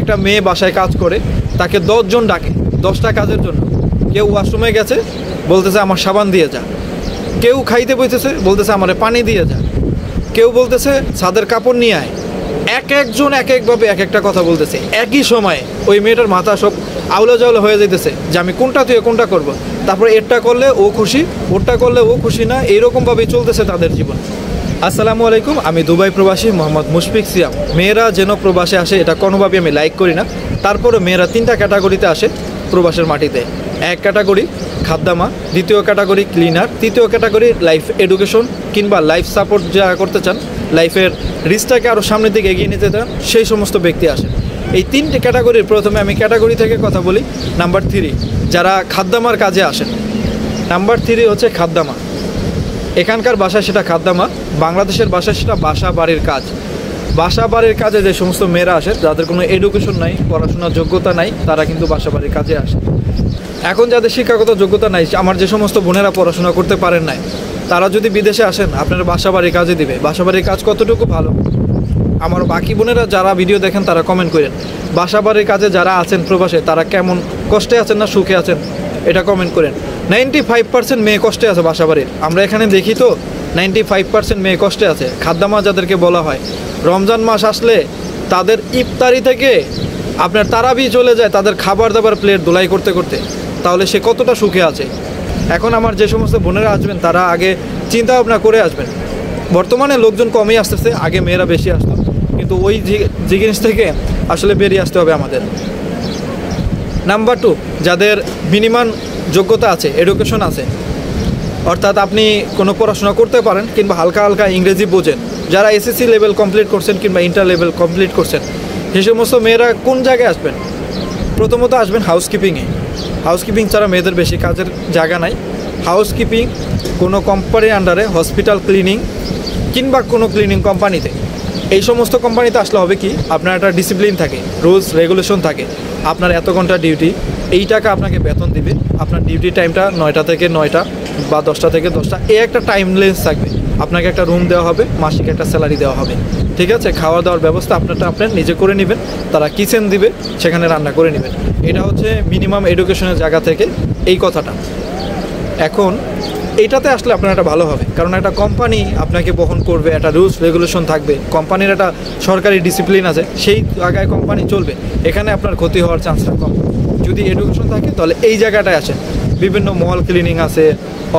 একটা মেয়ে বাসায় কাজ করে, তাকে 10 জন ডাকে 10টা কাজের জন্য। কেউ ওয়াশরুমে গেছে, বলতেছে আমার সাবান দিয়ে যা। কেউ খাইতে বসেছে, বলতেছে আমারে পানি দিয়ে যা। কেউ বলতেছে ছাদের কাপড় নিয়ে আয়। এক একজন এক একভাবে এক একটা কথা বলতেছে। একই সময়ে ওই মেয়েটার মাথা সব আউলা জাউলা হয়ে যেতেছে যে আমি কোনটা থেকে কোনটা করব। তারপরে এরটা করলে ও খুশি, ওরটা করলে ও খুশি না, এইরকমভাবেই চলতেছে তাদের জীবন। আসসালামু আলাইকুম, আমি দুবাই প্রবাসী মোহাম্মদ মুশফিক সিয়াম। মেয়েরা যেন প্রবাসে আসে এটা কোনোভাবেই আমি লাইক করি না। তারপরে মেয়েরা 3টা ক্যাটাগরিতে আসে প্রবাসের মাটিতে। এক ক্যাটাগরি খাদ্দামা, দ্বিতীয় ক্যাটাগরি ক্লিনার, তৃতীয় ক্যাটাগরি লাইফ এডুকেশন কিংবা লাইফ সাপোর্ট যারা করতে চান, লাইফের রিস্কটাকে আরও সামনের দিকে এগিয়ে নিতে চান, সেই সমস্ত ব্যক্তি আসেন। এই 3টে ক্যাটাগরির প্রথমে আমি ক্যাটাগরি থেকে কথা বলি। নাম্বার 3 যারা খাদ্দামার কাজে আসেন। নাম্বার 3 হচ্ছে খাদ্দামা। এখানকার বাসায় সেটা খাদ্দামা, বাংলাদেশের বাসায় সেটা বাসা বাড়ির কাজ। বাসা বাড়ির কাজে যে সমস্ত মেয়েরা আসে, যাদের কোনো এডুকেশন নাই, পড়াশোনার যোগ্যতা নাই, তারা কিন্তু বাসা বাড়ির কাজে আসে। এখন যাদের শিক্ষাগত যোগ্যতা নাই, আমার যে সমস্ত বোনেরা পড়াশোনা করতে পারেন নাই, তারা যদি বিদেশে আসেন, আপনারা বাসা বাড়ির কাজে দিবে। বাসা বাড়ির কাজ কতটুকু ভালো, আমার বাকি বোনেরা যারা ভিডিও দেখেন তারা কমেন্ট করেন। বাসা বাড়ির কাজে যারা আছেন প্রবাসে, তারা কেমন কষ্টে আছেন না সুখে আছেন, এটা কমেন্ট করেন। 95% মেয়ে কষ্টে আছে বাসা বাড়ির। আমরা এখানে দেখি তো 95% মেয়ে কষ্টে আছে। খাদ্দামা যাদেরকে বলা হয়, রমজান মাস আসলে তাদের ইফতারি থেকে আপনার তারাবি চলে যায় তাদের খাবার দাবার প্লেট ধুলাই করতে করতে। তাহলে সে কতটা সুখে আছে। এখন আমার যে সমস্ত বোনেরা আসবেন, তারা আগে চিন্তা ভাবনা করে আসবেন। বর্তমানে লোকজন কমই আসতেছে, আগে মেয়েরা বেশি আসতো, কিন্তু ওই যে জিনিস থেকে আসলে বেরিয়ে আসতে হবে আমাদের। নাম্বার 2 যাদের মিনিমাম যোগ্যতা আছে, এডুকেশন আছে, অর্থাৎ আপনি কোনো পড়াশোনা করতে পারেন কিংবা হালকা হালকা ইংরেজি বোঝেন, যারা এসএসসি লেভেল কমপ্লিট করছেন কিংবা ইন্টার লেভেল কমপ্লিট করছেন, সেই সমস্ত মেয়েরা কোন জায়গায় আসবেন? প্রথমত আসবেন হাউসকিপিংয়ে। হাউসকিপিং ছাড়া মেয়েদের বেশি কাজের জায়গা নাই। হাউসকিপিং কোনো কোম্পানির আন্ডারে, হসপিটাল ক্লিনিং কিংবা কোনো ক্লিনিং কোম্পানিতে, এই সমস্ত কোম্পানিতে আসলে হবে কি, আপনার একটা ডিসিপ্লিন থাকে, রুলস রেগুলেশন থাকে। আপনার এত ঘন্টা ডিউটি, এই টাকা আপনাকে বেতন দিবে। আপনার ডিউটি টাইমটা 9টা থেকে 9টা বা 10টা থেকে 10টা, এই একটা টাইমলেস থাকবে। আপনাকে একটা রুম দেওয়া হবে, মাসিক একটা স্যালারি দেওয়া হবে, ঠিক আছে। খাওয়া দাওয়ার ব্যবস্থা আপনারটা আপনার নিজে করে নেবেন, তারা কিচেন দিবে, সেখানে রান্না করে নেবেন। এটা হচ্ছে মিনিমাম এডুকেশনের জায়গা থেকে এই কথাটা। এখন এইটাতে আসলে আপনার একটা ভালো হবে, কারণ একটা কোম্পানি আপনাকে বহন করবে, একটা রুলস রেগুলেশন থাকবে, কোম্পানির একটা সরকারি ডিসিপ্লিন আছে, সেই জায়গায় কোম্পানি চলবে। এখানে আপনার ক্ষতি হওয়ার চান্সটা কম। যদি এডুকেশন থাকে তাহলে এই জায়গাটায় আসেন। বিভিন্ন মল ক্লিনিং আছে,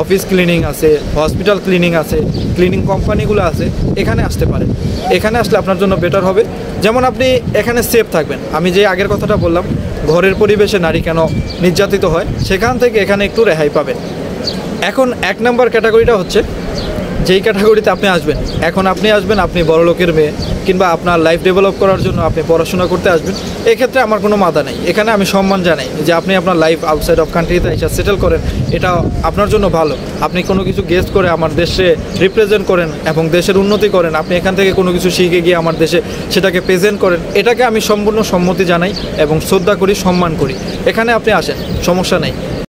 অফিস ক্লিনিং আছে, হসপিটাল ক্লিনিং আছে, ক্লিনিং কোম্পানিগুলো আছে, এখানে আসতে পারেন। এখানে আসলে আপনার জন্য বেটার হবে। যেমন আপনি এখানে সেফ থাকবেন। আমি যে আগের কথাটা বললাম, ঘরের পরিবেশে নারী কেন নির্যাতিত হয়, সেখান থেকে এখানে একটু রেহাই পাবেন। এখন 1 নম্বর ক্যাটাগরিটা হচ্ছে যেই ক্যাটাগরিতে আপনি আসবেন। এখন আপনি আসবেন, আপনি বড় লোকের মেয়ে কিংবা আপনার লাইফ ডেভেলপ করার জন্য আপনি পড়াশোনা করতে আসবেন। এক্ষেত্রে আমার কোনো মাথা নেই। এখানে আমি সম্মান জানাই যে আপনি আপনার লাইফ আউটসাইড অফ কান্ট্রিতে এসে সেটেল করেন, এটা আপনার জন্য ভালো। আপনি কোনো কিছু গেস্ট করে আমার দেশে রিপ্রেজেন্ট করেন এবং দেশের উন্নতি করেন। আপনি এখান থেকে কোনো কিছু শিখে গিয়ে আমার দেশে সেটাকে প্রেজেন্ট করেন, এটাকে আমি সম্পূর্ণ সম্মতি জানাই এবং শ্রদ্ধা করি, সম্মান করি। এখানে আপনি আসেন, সমস্যা নেই।